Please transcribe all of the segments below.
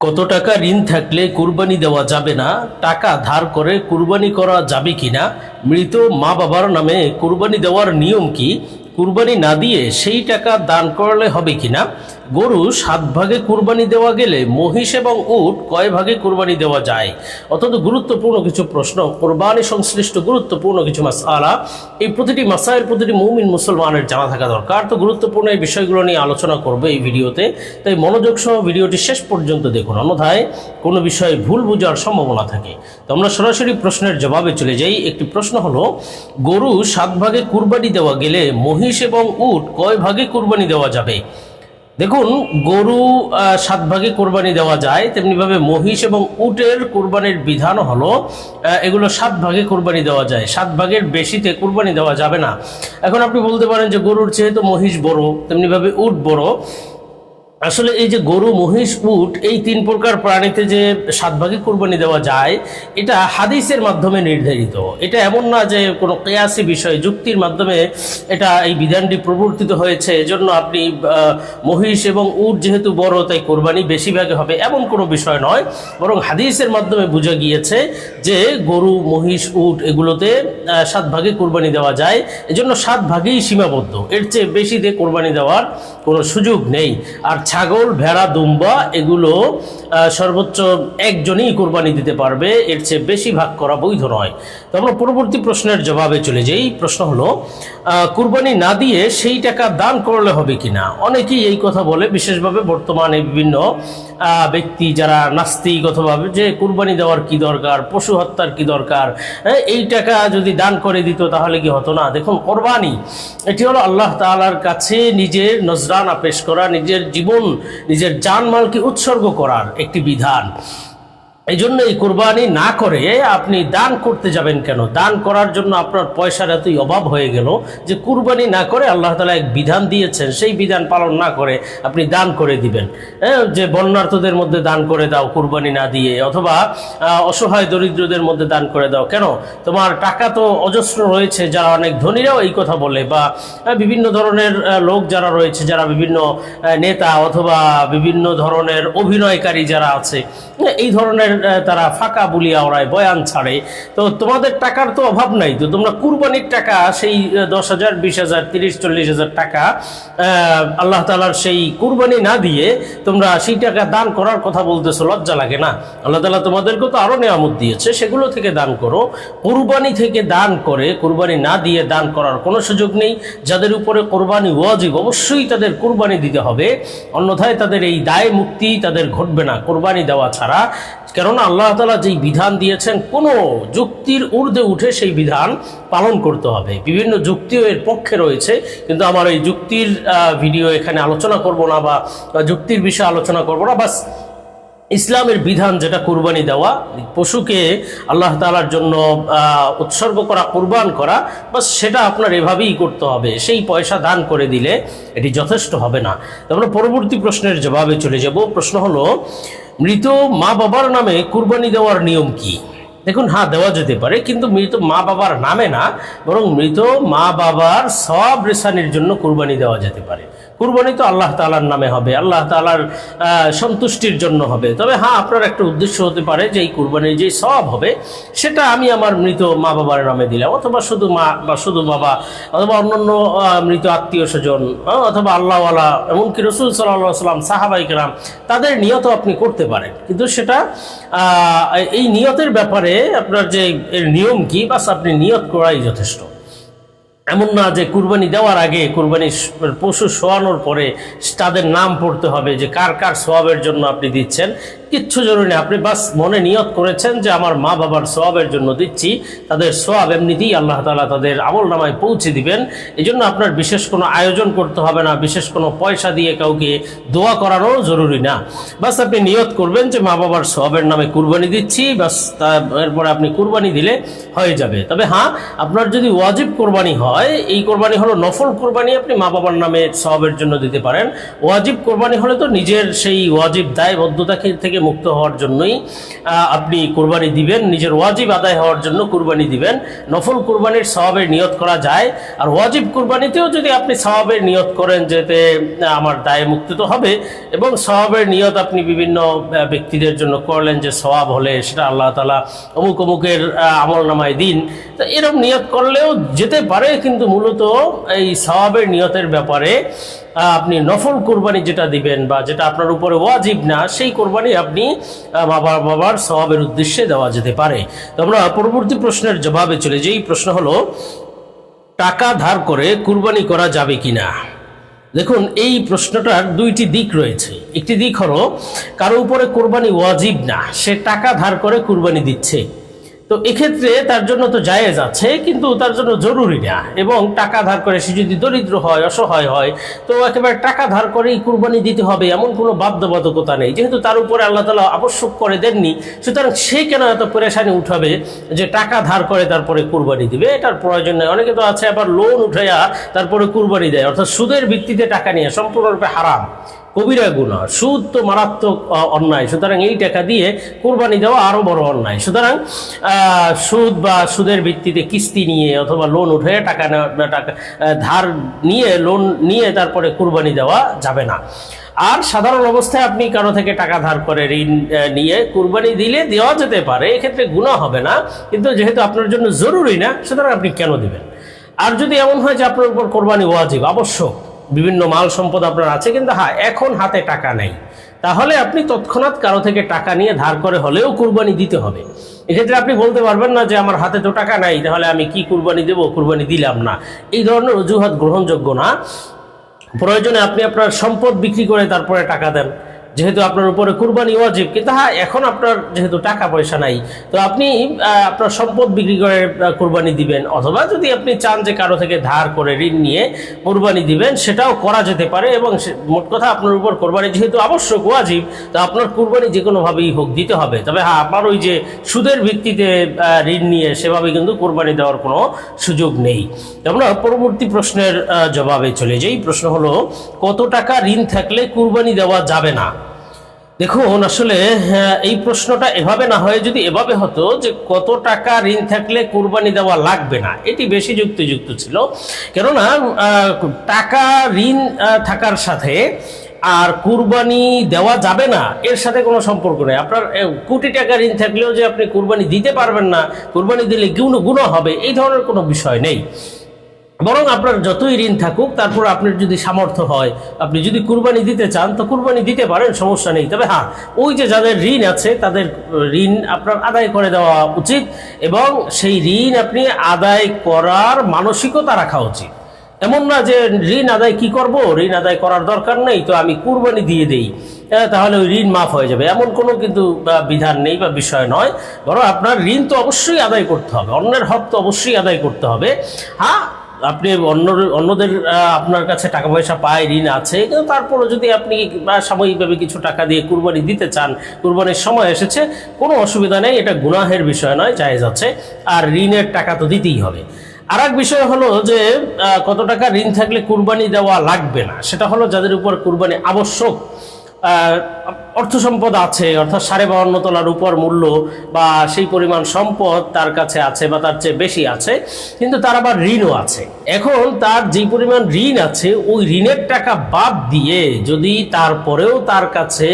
কত টাকা ঋণ থাকলে কুরবানি দেওয়া যাবে না? টাকা ধার করে কুরবানি করা যাবে কিনা? মৃত মা বাবার নামে কুরবানি দেওয়ার নিয়ম কি? কুরবানি না দিয়ে সেই টাকা দান করলে হবে কিনা? গরু 7 ভাগে কুরবানি দেওয়া গেলে মহিষ এবং উট কয় ভাগে কুরবানি দেওয়া যায়? অত্যন্ত গুরুত্বপূর্ণ কিছু প্রশ্ন, কোরবানি সংশ্লিষ্ট গুরুত্বপূর্ণ কিছু মাসআলা। এই প্রতিটি মাসাইল প্রতিটি মুমিন মুসলমানের জানা থাকা দরকার। তো গুরুত্বপূর্ণ এই বিষয়গুলো নিয়ে আলোচনা করবে এই ভিডিওতে, তাই মনোযোগ সহ ভিডিওটি শেষ পর্যন্ত দেখুন, অন্যথায় কোনো বিষয়ে ভুল বোঝার সম্ভাবনা থাকে। তো আমরা সরাসরি প্রশ্নের জবাবে চলে যাই। একটি প্রশ্ন হলো, গরু 7 ভাগে কুরবানি দেওয়া গেলে মহিষ এবং উট কয় ভাগে কুরবানি দেওয়া যাবে? দেখুন, গরু 7 ভাগে কোরবানি দেওয়া যায়, তেমনিভাবে মহিষ এবং উটের কোরবানির বিধান হলো এগুলো 7 ভাগে কোরবানি দেওয়া যায়, 7 ভাগের বেশিতে কোরবানি দেওয়া যাবে না। এখন আপনি বলতে পারেন যে গরুর চেয়ে তো মহিষ বড়, তেমনিভাবে উট বড়। আসলে এই যে গরু, মহিষ, উট এই 3 প্রকার প্রাণীতে যে 7 ভাগে কুরবানি দেওয়া যায়, এটা হাদিসের মাধ্যমে নির্ধারিত। এটা এমন না যে কোনো কিয়াসি বিষয়, যুক্তির মাধ্যমে এটা এই বিধানটি প্রবর্তিত হয়েছে, এজন্য আপনি মহিষ এবং উট যেহেতু বড় তাই কোরবানি বেশি ভাগে হবে, এমন কোনো বিষয় নয়। বরং হাদিসের মাধ্যমে বোঝা গিয়েছে যে গরু, মহিষ, উট এগুলোতে 7 ভাগে কুরবানি দেওয়া যায়, এজন্য 7 ভাগেই সীমাবদ্ধ, এর চেয়ে বেশিতে কোরবানি দেওয়ার কোনো সুযোগ নেই। আর ছাগল, ভেড়া, দুম্বা এগুলো সর্বোচ্চ একজনই কোরবানি দিতে পারবে, এর চেয়ে বেশি ভাগ করা বৈধ নয়। তো আমরা পরবর্তী প্রশ্নের জবাবে চলে যাই। প্রশ্ন হলো, কুরবানি না দিয়ে সেই টাকা দান করলে হবে কিনা? অনেকেই এই কথা বলে, বিশেষভাবে বর্তমানে বিভিন্ন ব্যক্তি যারা নাস্তিক অথবা যে কুরবানি দেওয়ার কি দরকার, পশু হত্যার কি দরকার, এই টাকা যদি দান করে দিত তাহলে কি হতো না? দেখুন, কোরবানি এটি হলো আল্লাহ তাআলার কাছে নিজের নজরানা পেশ করা, নিজের জীবন, নিজের জানমালকে উৎসর্গ করার একটি বিধান। এই জন্য এই কোরবানি না করে আপনি দান করতে যাবেন কেন? দান করার জন্য আপনার পয়সার এতই অভাব হয়ে গেল যে কুরবানি না করে আল্লাহ তাআলা এক বিধান দিয়েছেন, সেই বিধান পালন না করে আপনি দান করে দিবেন। যে বন্যার্তদের মধ্যে দান করে দাও কুরবানি না দিয়ে, অথবা অসহায় দরিদ্রদের মধ্যে দান করে দাও। কেন? তোমার টাকা তো অজস্র রয়েছে। যারা অনেক ধনীরাও এই কথা বলে, বা বিভিন্ন ধরনের লোক যারা রয়েছে, যারা বিভিন্ন নেতা অথবা বিভিন্ন ধরনের অভিনয়কারী যারা আছে, এই ধরনের তারা ফাঁকা বুলিয়া ওরায় বয়ান ছাড়ে। তো তোমাদের টাকার তো অভাব নাই, তো তোমরা কুরবানির টাকা সেই 10,000, 20,000, 30,000, 40,000 টাকা আল্লাহ তাআলার সেই কুরবানি না দিয়ে তোমরা সেই টাকা দান করার কথা বলতেছো, লজ্জা লাগে না? আল্লাহ তাআলা তোমাদেরকে তো আরো নেয়ামত দিয়েছে, সেগুলো থেকে দান করো। কুরবানি থেকে দান করে, কুরবানি না দিয়ে দান করার কোনো সুযোগ নেই। যাদের উপরে কোরবানি ওয়াজিব, অবশ্যই তাদের কুরবানি দিতে হবে, অন্যথায় তাদের এই দায় মুক্তি তাদের ঘটবে না কোরবানি দেওয়া ছাড়া। কেননা আল্লাহ তাআলা যেই বিধান দিয়েছেন, কোনো যুক্তির ঊর্ধ্বে উঠে সেই বিধান পালন করতে হবে। বিভিন্ন যুক্তিও এর পক্ষে রয়েছে, কিন্তু আমার এই যুক্তির ভিডিও এখানে আলোচনা করব না, বা যুক্তির বিষয়ে আলোচনা করব না। বাস ইসলামের বিধান যেটা কুরবানি দেওয়া, পশুকে আল্লাহ তাআলার জন্য উৎসর্গ করা, কুরবান করা, বাস সেটা আপনার এভাবেই করতে হবে। সেই পয়সা দান করে দিলে এটি যথেষ্ট হবে না। তো আমরা পরবর্তী প্রশ্নের জবাবে চলে যাব। প্রশ্ন হলো, মৃত মা বাবার নামে কুরবানি দেওয়ার নিয়ম কি? দেখুন, হ্যাঁ, দেওয়া যেতে পারে, কিন্তু মৃত মা বাবার নামে না, বরং মৃত মা বাবার সওয়াব রেসানির জন্য কুরবানি দেওয়া যেতে পারে। কুরবানি তো আল্লাহ তাআলার নামে হবে, আল্লাহ তাআলার সন্তুষ্টির জন্য হবে। তবে হ্যাঁ, আপনার একটা উদ্দেশ্য হতে পারে যে এই কুরবানির যে সওয়াব হবে সেটা আমি আমার মৃত মা বাবার নামে দিলাম, অথবা শুধু মা বা শুধু বাবা, অথবা অন্যান্য মৃত আত্মীয় স্বজন, অথবা আল্লাহওয়ালা, এমনকি রাসূল সাল্লাল্লাহু আলাইহি ওয়াসাল্লাম, সাহাবায়ে কেরাম, তাদের নিয়তও আপনি করতে পারেন। কিন্তু সেটা এই নিয়তের ব্যাপারে আপনার যে এর নিয়ম কি, বাস আপনি নিয়ত করাই যথেষ্ট। এমন না যে কুরবানি দেওয়ার আগে, কুরবানি পশু শোয়ানোর পরে তাদের নাম পড়তে হবে যে কার কার সওয়াবের জন্য আপনি দিচ্ছেন। কিচ্ছু জরুরি নেই। আপনি বাস মনে নিয়ত করেছেন যে আমার মা বাবার সওয়াবের জন্য দিচ্ছি, তাদের সওয়াব এমনিতেই আল্লাহ তাআলা তাদের আমল নামায় পৌঁছে দিবেন। এই জন্য আপনার বিশেষ কোনো আয়োজন করতে হবে না, বিশেষ কোনো পয়সা দিয়ে কাউকে দোয়া করানো জরুরি না। বাস আপনি নিয়ত করবেন যে মা বাবার সওয়াবের নামে কুরবানি দিচ্ছি, বাস এরপরে আপনি কুরবানি দিলে হয়ে যাবে। তবে হ্যাঁ, আপনার যদি ওয়াজিব কোরবানি হয়, এই কোরবানি হলো নফল কোরবানি, আপনি মা বাবার নামে সওয়াবের জন্য দিতে পারেন। ওয়াজিব কোরবানি হলে তো নিজের সেই ওয়াজিব দায়বদ্ধতা থেকে থেকে মুক্ত হওয়ার জন্যই আপনি কুরবানি দিবেন, নিজের ওয়াজিব আদায় হওয়ার জন্য কুরবানি দিবেন। নফল কুরবানির সওয়াবের নিয়ত করা যায়, আর ওয়াজিব কুরবানিতেও যদি আপনি সওয়াবের নিয়ত করেন যেতে আমার দায়ে মুক্তি তো হবে, এবং সওয়াবের নিয়ত আপনি বিভিন্ন ব্যক্তিদের জন্য করলেন যে সওয়াব হলে সেটা আল্লাহ তাআলা অমুক অমুকের আমল নামায় দিন, তো এরকম নিয়ত করলেও যেতে পারে। কিন্তু মূলত এই সওয়াবের নিয়তের ব্যাপারে আপনি নফল কুরবানি যেটা দিবেন বা যেটা আপনার উপরে ওয়াজিব না, সেই কুরবানি আপনি বাবার সওয়াবের উদ্দেশ্যে দেওয়া যেতে পারে। তো আমরা পরবর্তী প্রশ্নের জবাবে চলে যাই। প্রশ্ন হলো, টাকা ধার করে কুরবানি করা যাবে কিনা? দেখুন, এই প্রশ্নটার দুইটি দিক রয়েছে। একটি দিক হলো কারো উপরে কুরবানি ওয়াজিব না, সে টাকা ধার করে কুরবানি দিচ্ছে, তো এক্ষেত্রে তার জন্য তো জায়েজ আছে, কিন্তু তার জন্য জরুরি না। এবং টাকা ধার করে সে যদি দরিদ্র হয়, অসহায় হয়, তো একেবারে টাকা ধার করেই কুরবানি দিতে হবে এমন কোনো বাধ্যবাধকতা নেই। যেহেতু তার উপরে আল্লাহ তাআলা আবশ্যক করে দেননি, সুতরাং সে কেন এত পেরেশানি উঠাবে যে টাকা ধার করে তারপরে কুরবানি দিবে? এটার প্রয়োজন নেই। অনেকে তো আছে আবার লোন উঠাইয়া তারপরে কুরবানি দেয়, অর্থাৎ সুদের ভিত্তিতে টাকা নিয়ে, সম্পূর্ণরূপে হারাম, কবিরা গুনাহ। সুদ তো মারাত্মক অন্যায়, সুতরাং এই টাকা দিয়ে কুরবানি দেওয়া আরও বড় অন্যায়। সুতরাং সুদ বা সুদের ভিত্তিতে কিস্তি নিয়ে অথবা লোন উঠে টাকা ধার নিয়ে, লোন নিয়ে তারপরে কুরবানি দেওয়া যাবে না। আর সাধারণ অবস্থায় আপনি কারো থেকে টাকা ধার করে ঋণ নিয়ে কুরবানি দিলে দেওয়া যেতে পারে, এক্ষেত্রে গুনাহ হবে না। কিন্তু যেহেতু আপনার জন্য জরুরি না, সুতরাং আপনি কেন দিবেন? আর যদি এমন হয় যে আপনার উপর কোরবানি ওয়াজিব, আবশ্যক, বিভিন্ন মাল সম্পদ আপনার আছে, কিন্তু এখন হাতে টাকা নেই, তাহলে আপনি তৎক্ষণাৎ কারো থেকে টাকা নিয়ে ধার করে হলেও কুরবানি দিতে হবে। এক্ষেত্রে আপনি বলতে পারবেন না যে আমার হাতে তো টাকা নাই, তাহলে আমি কি কুরবানি দেব, কুরবানি দিলাম না। এই ধরনের অজুহাত গ্রহণযোগ্য না। প্রয়োজনে আপনি আপনার সম্পদ বিক্রি করে তারপরে টাকা দেন, যেহেতু আপনার উপরে কুরবানি ওয়াজিব। কিন্তু এখন আপনার যেহেতু টাকা পয়সা নাই, তো আপনি আপনার সম্পদ বিক্রি করে কুরবানি দিবেন। অথবা যদি আপনি চান যে কারো থেকে ধার করে ঋণ নিয়ে কুরবানি দিবেন, সেটাও করা যেতে পারে। এবং মোট কথা আপনার উপর কুরবানি যেহেতু আবশ্যক, ওয়াজিব, তো আপনার কুরবানি যে কোনোভাবেই হোক দিতে হবে। তবে আপনার ওই যে সুদের ভিত্তিতে ঋণ নিয়ে সেভাবে কিন্তু কুরবানি দেওয়ার কোনো সুযোগ নেই। আমরা পরবর্তী প্রশ্নের জবাবে চলে যাই। প্রশ্ন হলো, কত টাকা ঋণ থাকলে কুরবানি দেওয়া যাবে না? দেখুন, আসলে এই প্রশ্নটা এভাবে না হয়ে যদি এভাবে হতো যে কত টাকা ঋণ থাকলে কুরবানি দেওয়া লাগবে না, এটি বেশি যুক্তিযুক্ত ছিল। কেননা টাকা ঋণ থাকার সাথে আর কুরবানি দেওয়া যাবে না এর সাথে কোনো সম্পর্ক নেই। আপনার কোটি টাকা ঋণ থাকলেও যে আপনি কুরবানি দিতে পারবেন না, কুরবানি দিলে গুনাহ হবে, এই ধরনের কোনো বিষয় নেই। বরং আপনার যতই ঋণ থাকুক, তারপর আপনার যদি সামর্থ্য হয়, আপনি যদি কুরবানি দিতে চান, তো কুরবানি দিতে পারেন, সমস্যা নেই। তবে ওই যে যাদের ঋণ আছে তাদের ঋণ আপনার আদায় করে দেওয়া উচিত, এবং সেই ঋণ আপনি আদায় করার মানসিকতা রাখা উচিত। এমন না যে ঋণ আদায় কি করব, ঋণ আদায় করার দরকার নেই, তো আমি কুরবানি দিয়ে দেই, তাহলে ওই ঋণ মাফ হয়ে যাবে, এমন কোনো কিন্তু বিধান নেই বা বিষয় নয়। বরং আপনার ঋণ তো অবশ্যই আদায় করতে হবে, অন্যের হক তো অবশ্যই আদায় করতে হবে। আপনি অন্যদের আপনার কাছে টাকা পয়সা পায়, ঋণ আছে, কিন্তু তারপরও যদি আপনি সাময়িকভাবে কিছু টাকা দিয়ে কুরবানি দিতে চান, কুরবানির সময় এসেছে, কোনো অসুবিধা নেই, এটা গুনাহের বিষয় নয়, জায়েজ আছে। আর ঋণের টাকা তো দিতেই হবে। আর এক বিষয় হলো যে কত টাকা ঋণ থাকলে কুরবানি দেওয়া লাগবে না, সেটা হলো যাদের উপর কুরবানি আবশ্যক, অর্থ সম্পদ আছে, অর্থাৎ 52.5 তলার উপর মূল্য বা সেই পরিমাণ সম্পদ তার কাছে আছে বা তার চেয়ে বেশি আছে, কিন্তু তার আবার ঋণও আছে। এখন তার যেই পরিমাণ ঋণ আছে, ওই ঋণের টাকা বাদ দিয়ে যদি তারপরেও তার কাছে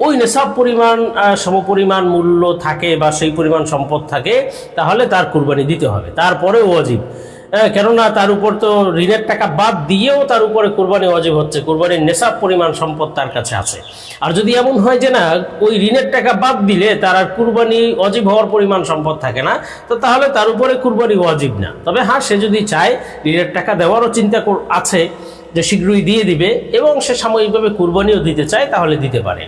ওই নেশাব পরিমাণ সমপরিমাণ মূল্য থাকে বা সেই পরিমাণ সম্পদ থাকে, তাহলে তার কুরবানি দিতে হবে, তারপরেও ওয়াজিব। কেননা তার উপর তো ঋণের টাকা বাদ দিয়েও তার উপরে কুরবানি ওয়াজিব হচ্ছে, কুরবানির নেশাব পরিমাণ সম্পদ তার কাছে আছে। আর যদি এমন হয় যে না, ওই ঋণের টাকা বাদ দিলে তার আর কুরবানি ওয়াজিব হওয়ার পরিমাণ সম্পদ থাকে না, তো তাহলে তার উপরে কুরবানি ওয়াজিব না। তবে সে যদি চায়, ঋণের টাকা দেওয়ারও চিন্তা আছে যে শীঘ্রই দিয়ে দিবে, এবং সে সাময়িকভাবে কুরবানিও দিতে চায়, তাহলে দিতে পারে।